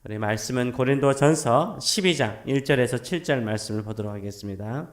우리 말씀은 고린도전서 12장 1절에서 7절 말씀을 보도록 하겠습니다.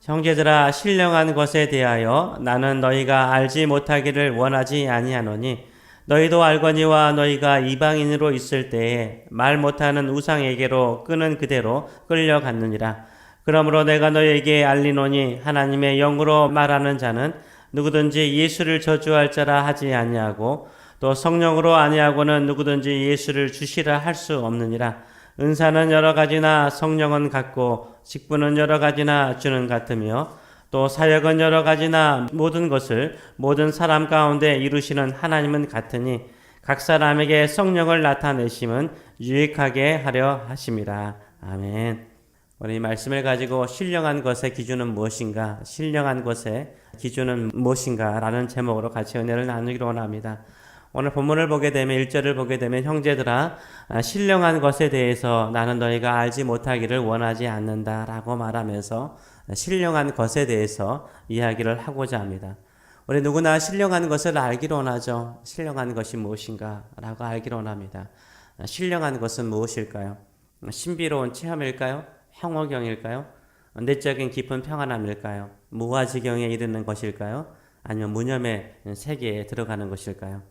형제들아, 신령한 것에 대하여 나는 너희가 알지 못하기를 원하지 아니하노니 너희도 알거니와 너희가 이방인으로 있을 때에 말 못하는 우상에게로 끄는 그대로 끌려갔느니라. 그러므로 내가 너희에게 알리노니 하나님의 영으로 말하는 자는 누구든지 예수를 저주할 자라 하지 아니하고 또 성령으로 아니하고는 누구든지 예수를 주시라 할 수 없느니라. 은사는 여러 가지나 성령은 같고 직분은 여러 가지나 주는 같으며 또 사역은 여러 가지나 모든 것을 모든 사람 가운데 이루시는 하나님은 같으니 각 사람에게 성령을 나타내심은 유익하게 하려 하심이라. 아멘. 우리 말씀을 가지고 신령한 것의 기준은 무엇인가? 신령한 것의 기준은 무엇인가? 라는 제목으로 같이 은혜를 나누기로 원합니다. 오늘 본문을 보게 되면 1절을 보게 되면 형제들아, 신령한 것에 대해서 나는 너희가 알지 못하기를 원하지 않는다라고 말하면서 신령한 것에 대해서 이야기를 하고자 합니다. 우리 누구나 신령한 것을 알기를 원하죠. 신령한 것이 무엇인가 라고 알기를 원합니다. 신령한 것은 무엇일까요? 신비로운 체험일까요? 평화경일까요? 내적인 깊은 평안함일까요? 무아지경에 이르는 것일까요? 아니면 무념의 세계에 들어가는 것일까요?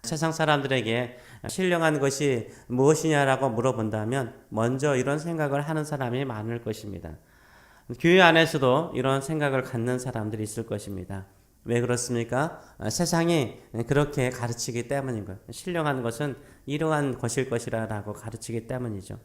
세상 사람들에게 신령한 것이 무엇이냐라고 물어본다면 먼저 이런 생각을 하는 사람이 많을 것입니다. 교회 안에서도 이런 생각을 갖는 사람들이 있을 것입니다. 왜 그렇습니까? 세상이 그렇게 가르치기 때문인 거예요. 신령한 것은 이러한 것일 것이라고 가르치기 때문이죠.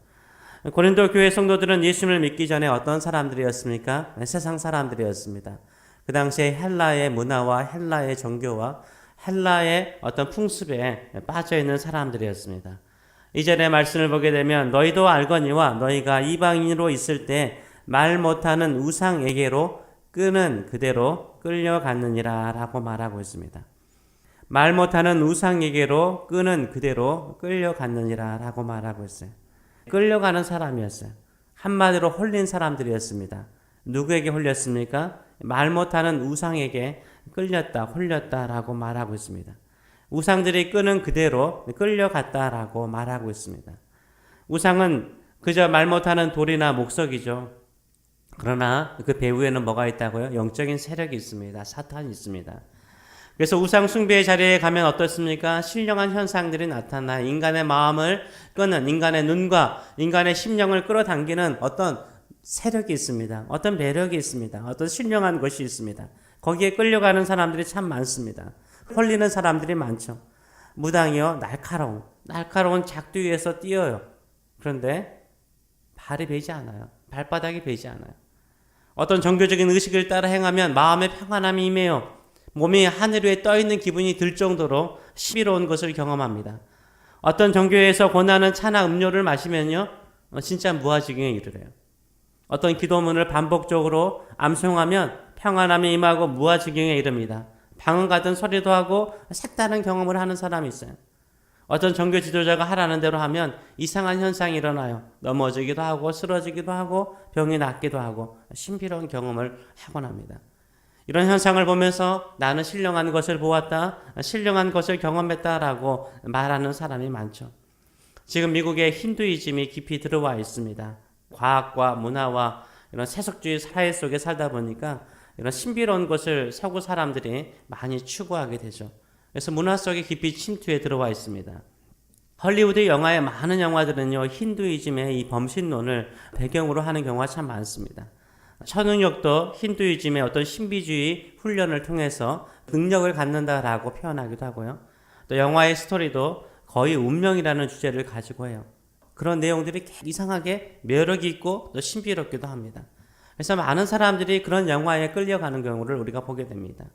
고린도 교회 성도들은 예수님을 믿기 전에 어떤 사람들이었습니까? 세상 사람들이었습니다. 그 당시에 헬라의 문화와 헬라의 종교와 헬라의 어떤 풍습에 빠져있는 사람들이었습니다. 이전의 말씀을 보게 되면 너희도 알거니와 너희가 이방인으로 있을 때 말 못하는 우상에게로 끄는 그대로 끌려갔느니라 라고 말하고 있습니다. 말 못하는 우상에게로 끄는 그대로 끌려갔느니라 라고 말하고 있어요. 끌려가는 사람이었어요. 한마디로 홀린 사람들이었습니다. 누구에게 홀렸습니까? 말 못하는 우상에게 끌렸다, 홀렸다라고 말하고 있습니다. 우상들이 끄는 그대로 끌려갔다라고 말하고 있습니다. 우상은 그저 말 못하는 돌이나 목석이죠. 그러나 그 배후에는 뭐가 있다고요? 영적인 세력이 있습니다. 사탄이 있습니다. 그래서 우상 숭배의 자리에 가면 어떻습니까? 신령한 현상들이 나타나 인간의 마음을 끄는, 인간의 눈과 인간의 심령을 끌어당기는 어떤 세력이 있습니다. 어떤 매력이 있습니다. 어떤 신령한 것이 있습니다. 거기에 끌려가는 사람들이 참 많습니다. 홀리는 사람들이 많죠. 무당이요, 날카로운 작두 위에서 뛰어요. 그런데 발이 베지 않아요. 발바닥이 베지 않아요. 어떤 종교적인 의식을 따라 행하면 마음의 평안함이 임해요. 몸이 하늘 위에 떠있는 기분이 들 정도로 신비로운 것을 경험합니다. 어떤 종교에서 권하는 차나 음료를 마시면요, 진짜 무아지경에 이르래요. 어떤 기도문을 반복적으로 암송하면 평안함이 임하고 무아지경에 이릅니다. 방언 같은 소리도 하고 색다른 경험을 하는 사람이 있어요. 어떤 종교 지도자가 하라는 대로 하면 이상한 현상이 일어나요. 넘어지기도 하고 쓰러지기도 하고 병이 낫기도 하고 신비로운 경험을 하곤 합니다. 이런 현상을 보면서 나는 신령한 것을 보았다, 신령한 것을 경험했다라고 말하는 사람이 많죠. 지금 미국의 힌두이즘이 깊이 들어와 있습니다. 과학과 문화와 이런 세속주의 사회 속에 살다 보니까 이런 신비로운 것을 서구 사람들이 많이 추구하게 되죠. 그래서 문화 속에 깊이 침투해 들어와 있습니다. 헐리우드 영화의 많은 영화들은요, 힌두이즘의 이 범신론을 배경으로 하는 경우가 참 많습니다. 천은역도 힌두이즘의 어떤 신비주의 훈련을 통해서 능력을 갖는다라고 표현하기도 하고요. 또 영화의 스토리도 거의 운명이라는 주제를 가지고 해요. 그런 내용들이 이상하게 매력이 있고 또 신비롭기도 합니다. 그래서 많은 사람들이 그런 영화에 끌려가는 경우를 우리가 보게 됩니다.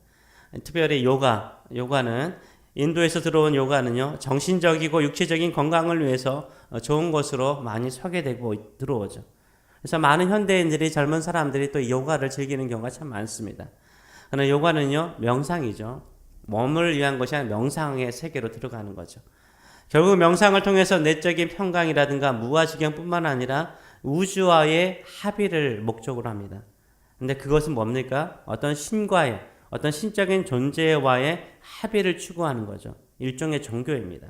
특별히 요가는 인도에서 들어온 요가는요, 정신적이고 육체적인 건강을 위해서 좋은 것으로 많이 소개되고 들어오죠. 그래서 많은 현대인들이, 젊은 사람들이 또 요가를 즐기는 경우가 참 많습니다. 그러나 요가는요, 명상이죠. 몸을 위한 것이 아니라 명상의 세계로 들어가는 거죠. 결국 명상을 통해서 내적인 평강이라든가 무아지경뿐만 아니라 우주와의 합의를 목적으로 합니다. 근데 그것은 뭡니까? 어떤 신과의, 어떤 신적인 존재와의 합의를 추구하는 거죠. 일종의 종교입니다.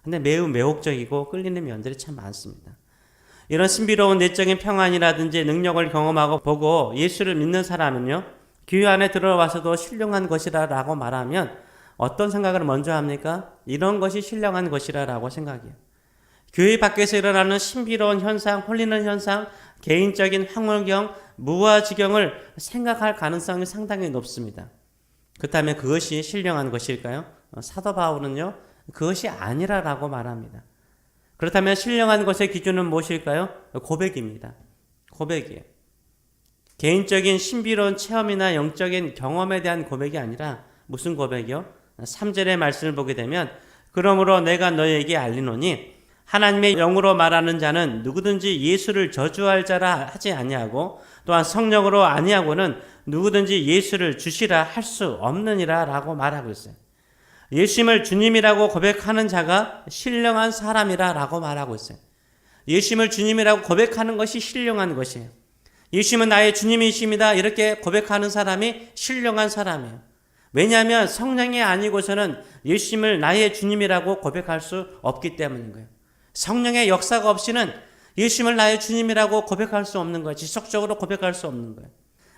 근데 매우 매혹적이고 끌리는 면들이 참 많습니다. 이런 신비로운 내적인 평안이라든지 능력을 경험하고 보고 예수를 믿는 사람은요, 교회 안에 들어와서도 신령한 것이라 라고 말하면 어떤 생각을 먼저 합니까? 이런 것이 신령한 것이라 라고 생각해요. 교회 밖에서 일어나는 신비로운 현상, 홀리는 현상, 개인적인 황홀경, 무아지경을 생각할 가능성이 상당히 높습니다. 그렇다면 그것이 신령한 것일까요? 사도 바울은요, 그것이 아니라라고 말합니다. 그렇다면 신령한 것의 기준은 무엇일까요? 고백입니다. 고백이에요. 개인적인 신비로운 체험이나 영적인 경험에 대한 고백이 아니라 무슨 고백이요? 3절의 말씀을 보게 되면 그러므로 내가 너에게 알리노니 하나님의 영으로 말하는 자는 누구든지 예수를 저주할 자라 하지 아니하고 또한 성령으로 아니하고는 누구든지 예수를 주시라 할 수 없느니라 라고 말하고 있어요. 예수님을 주님이라고 고백하는 자가 신령한 사람이라 라고 말하고 있어요. 예수님을 주님이라고 고백하는 것이 신령한 것이에요. 예수님은 나의 주님이십니다. 이렇게 고백하는 사람이 신령한 사람이에요. 왜냐하면 성령이 아니고서는 예수님을 나의 주님이라고 고백할 수 없기 때문인 거예요. 성령의 역사가 없이는 예수님을 나의 주님이라고 고백할 수 없는 거예요. 지속적으로 고백할 수 없는 거예요.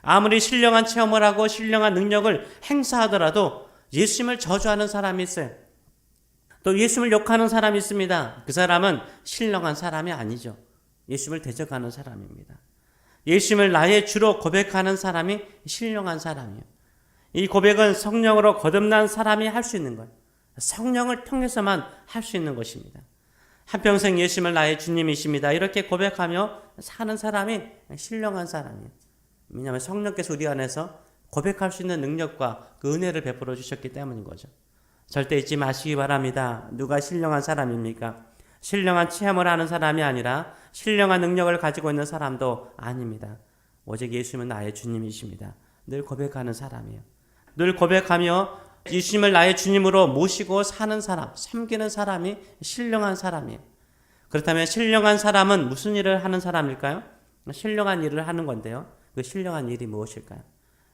아무리 신령한 체험을 하고 신령한 능력을 행사하더라도 예수님을 저주하는 사람이 있어요. 또 예수님을 욕하는 사람이 있습니다. 그 사람은 신령한 사람이 아니죠. 예수님을 대적하는 사람입니다. 예수님을 나의 주로 고백하는 사람이 신령한 사람이에요. 이 고백은 성령으로 거듭난 사람이 할 수 있는 거예요. 성령을 통해서만 할 수 있는 것입니다. 한평생 예수님을 나의 주님이십니다. 이렇게 고백하며 사는 사람이 신령한 사람이에요. 왜냐하면 성령께서 우리 안에서 고백할 수 있는 능력과 그 은혜를 베풀어 주셨기 때문인 거죠. 절대 잊지 마시기 바랍니다. 누가 신령한 사람입니까? 신령한 체험을 하는 사람이 아니라 신령한 능력을 가지고 있는 사람도 아닙니다. 오직 예수님은 나의 주님이십니다. 늘 고백하는 사람이에요. 늘 고백하며 예수님을 나의 주님으로 모시고 사는 사람, 섬기는 사람이 신령한 사람이에요. 그렇다면 신령한 사람은 무슨 일을 하는 사람일까요? 신령한 일을 하는 건데요. 그 신령한 일이 무엇일까요?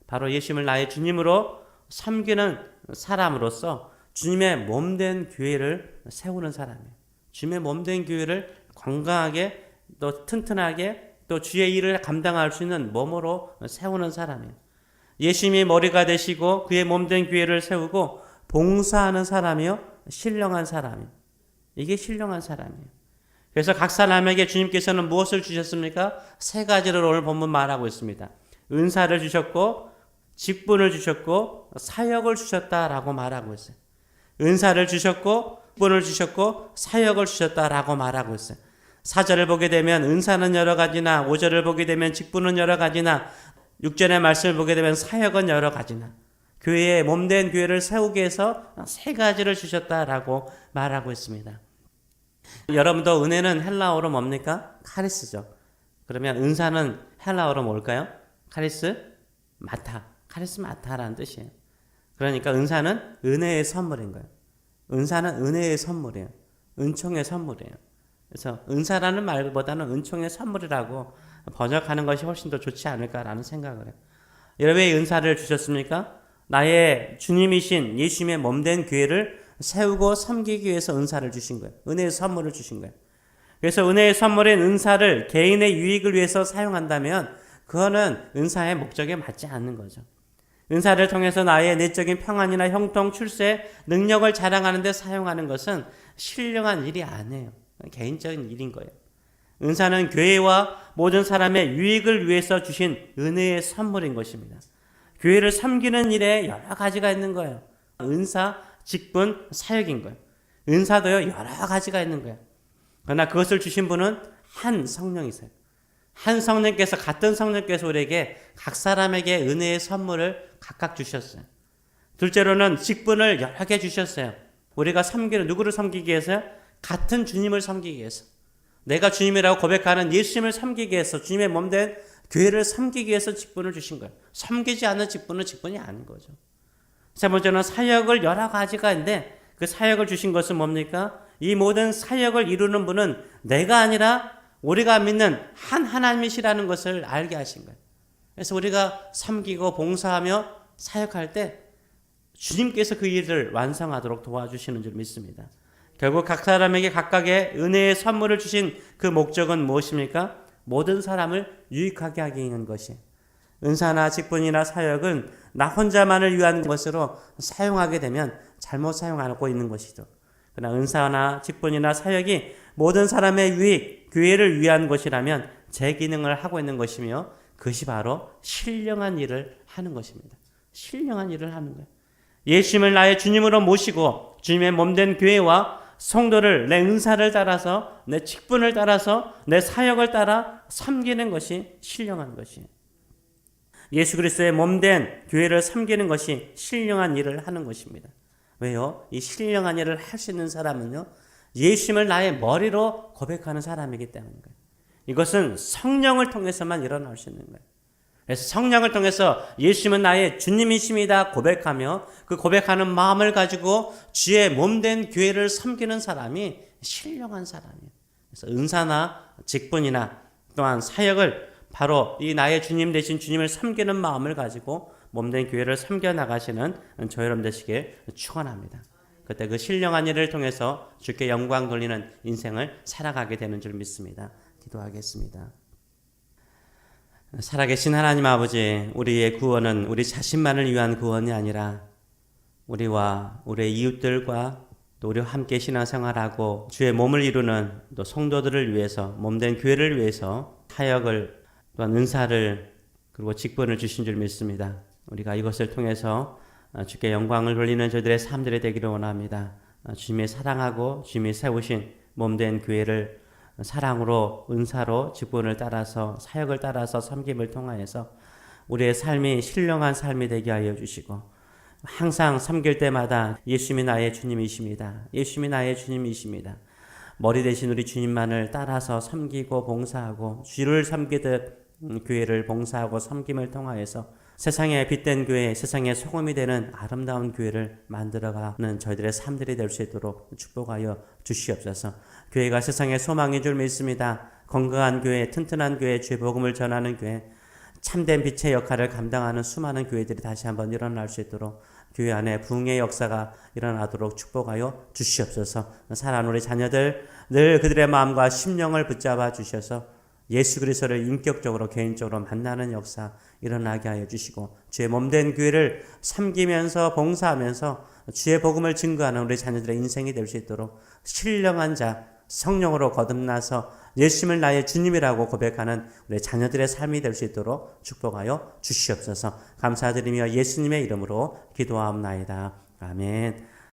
바로 예수님을 나의 주님으로 섬기는 사람으로서 주님의 몸된 교회를 세우는 사람이에요. 주님의 몸된 교회를 건강하게 또 튼튼하게 또 주의 일을 감당할 수 있는 몸으로 세우는 사람이에요. 예수님이 머리가 되시고 그의 몸된 교회를 세우고 봉사하는 사람이요, 신령한 사람이에요. 이게 신령한 사람이에요. 그래서 각 사람에게 주님께서는 무엇을 주셨습니까? 세 가지를 오늘 본문 말하고 있습니다. 은사를 주셨고 직분을 주셨고 사역을 주셨다라고 말하고 있어요. 은사를 주셨고 직분을 주셨고 사역을 주셨다라고 말하고 있어요. 4절을 보게 되면 은사는 여러 가지나 5절을 보게 되면 직분은 여러 가지나 6절의 말씀을 보게 되면 사역은 여러 가지나 교회의 몸된 교회를 세우기 위해서 세 가지를 주셨다라고 말하고 있습니다. 여러분도 은혜는 헬라어로 뭡니까? 카리스죠. 그러면 은사는 헬라어로 뭘까요? 카리스마타라는 뜻이에요. 그러니까 은사는 은혜의 선물인 거예요. 은사는 은혜의 선물이에요. 은총의 선물이에요. 그래서 은사라는 말보다는 은총의 선물이라고 번역하는 것이 훨씬 더 좋지 않을까라는 생각을 해요. 왜 은사를 주셨습니까? 나의 주님이신 예수님의 몸된 교회를 세우고 섬기기 위해서 은사를 주신 거예요. 은혜의 선물을 주신 거예요. 그래서 은혜의 선물인 은사를 개인의 유익을 위해서 사용한다면 그거는 은사의 목적에 맞지 않는 거죠. 은사를 통해서 나의 내적인 평안이나 형통, 출세, 능력을 자랑하는 데 사용하는 것은 신령한 일이 아니에요. 개인적인 일인 거예요. 은사는 교회와 모든 사람의 유익을 위해서 주신 은혜의 선물인 것입니다. 교회를 섬기는 일에 여러 가지가 있는 거예요. 은사, 직분, 사역인 거예요. 은사도요, 여러 가지가 있는 거예요. 그러나 그것을 주신 분은 한 성령이세요. 한 성령께서, 같은 성령께서 우리에게 각 사람에게 은혜의 선물을 각각 주셨어요. 둘째로는 직분을 여러 개 주셨어요. 우리가 누구를 섬기기 위해서요? 같은 주님을 섬기기 위해서. 내가 주님이라고 고백하는 예수님을 섬기기 위해서, 주님의 몸된 교회를 섬기기 위해서 직분을 주신 거예요. 섬기지 않는 직분은 직분이 아닌 거죠. 세 번째는 사역을 여러 가지가 있는데 그 사역을 주신 것은 뭡니까? 이 모든 사역을 이루는 분은 내가 아니라 우리가 믿는 한 하나님이시라는 것을 알게 하신 거예요. 그래서 우리가 섬기고 봉사하며 사역할 때 주님께서 그 일을 완성하도록 도와주시는 줄 믿습니다. 결국 각 사람에게 각각의 은혜의 선물을 주신 그 목적은 무엇입니까? 모든 사람을 유익하게 하기 위한 것이. 은사나 직분이나 사역은 나 혼자만을 위한 것으로 사용하게 되면 잘못 사용하고 있는 것이죠. 그러나 은사나 직분이나 사역이 모든 사람의 유익, 교회를 위한 것이라면 제 기능을 하고 있는 것이며 그것이 바로 신령한 일을 하는 것입니다. 신령한 일을 하는 거예요. 예수님을 나의 주님으로 모시고 주님의 몸된 교회와 성도를 내 은사를 따라서 내 직분을 따라서 내 사역을 따라 섬기는 것이 신령한 것이에요. 예수 그리스도의 몸된 교회를 섬기는 것이 신령한 일을 하는 것입니다. 왜요? 이 신령한 일을 할 수 있는 사람은요, 예수님을 나의 머리로 고백하는 사람이기 때문입니다. 이것은 성령을 통해서만 일어날 수 있는 거예요. 그래서 성령을 통해서 예수님은 나의 주님이십니다 고백하며 그 고백하는 마음을 가지고 주의 몸된 교회를 섬기는 사람이 신령한 사람이에요. 그래서 은사나 직분이나 또한 사역을 바로 이 나의 주님 되신 주님을 섬기는 마음을 가지고 몸된 교회를 섬겨 나가시는 저 여러분 되시길 축원합니다. 그때 그 신령한 일을 통해서 주께 영광 돌리는 인생을 살아가게 되는 줄 믿습니다. 기도하겠습니다. 살아계신 하나님 아버지, 우리의 구원은 우리 자신만을 위한 구원이 아니라 우리와 우리의 이웃들과 또 우리와 함께 신앙생활하고 주의 몸을 이루는 또 성도들을 위해서 몸된 교회를 위해서 사역을 또한 은사를 그리고 직분을 주신 줄 믿습니다. 우리가 이것을 통해서 주께 영광을 돌리는 저들의 삶들이 되기를 원합니다. 주님이 사랑하고 주님이 세우신 몸된 교회를 사랑으로 은사로 직분을 따라서 사역을 따라서 섬김을 통하여서 우리의 삶이 신령한 삶이 되게 하여 주시고 항상 섬길 때마다 예수님이 나의 주님이십니다. 예수님이 나의 주님이십니다. 머리 대신 우리 주님만을 따라서 섬기고 봉사하고 주를 섬기듯 교회를 봉사하고 섬김을 통하여서 세상에 빛된 교회, 세상에 소금이 되는 아름다운 교회를 만들어가는 저희들의 삶들이 될 수 있도록 축복하여 주시옵소서. 교회가 세상의 소망인 줄 믿습니다. 건강한 교회, 튼튼한 교회, 주의 복음을 전하는 교회, 참된 빛의 역할을 감당하는 수많은 교회들이 다시 한번 일어날 수 있도록 교회 안에 부흥의 역사가 일어나도록 축복하여 주시옵소서. 사랑하는 우리 자녀들 늘 그들의 마음과 심령을 붙잡아 주셔서 예수 그리스도를 인격적으로 개인적으로 만나는 역사 일어나게 하여 주시고 주의 몸된 교회를 섬기면서 봉사하면서 주의 복음을 증거하는 우리 자녀들의 인생이 될 수 있도록 신령한 자 성령으로 거듭나서 예수님을 나의 주님이라고 고백하는 우리 자녀들의 삶이 될 수 있도록 축복하여 주시옵소서. 감사드리며 예수님의 이름으로 기도하옵나이다. 아멘.